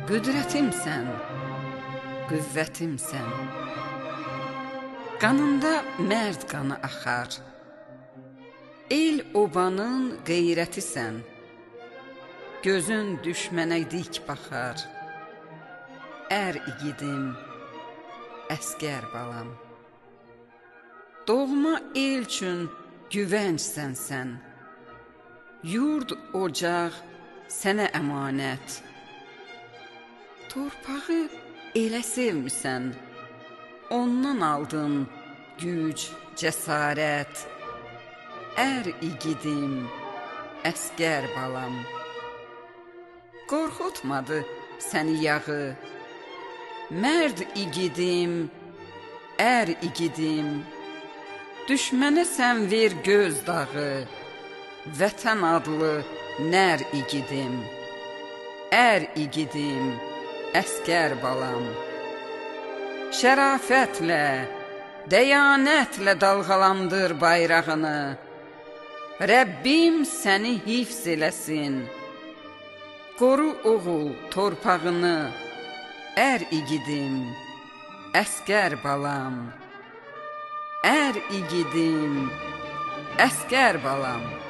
Qüdrətimsən, qüvvətimsən. Qanında mərd qanı axar. El obanın qeyrətisən. Gözün düşmənə dik baxar. Ər igidim, əskər balam. Doğma el üçün güvəncsən sən. Yurd, ocaq sənə əmanət. Torpağı elə sevmisən. Ondan aldın güc, cəsarət. Ər igidim, əskər balam. Qorxutmadı səni yağı. Mərd igidim, ər igidim. Düşmənə sən ver göz dağı. Vətən adlı nər igidim. Ər igidim, əskər balam. Şərafətlə, dəyanətlə dalğalandır bayrağını. Rəbbim səni hifz eləsin. Qoru oğul torpağını. Ər igidim, əskər balam. Ər igidim, əskər balam.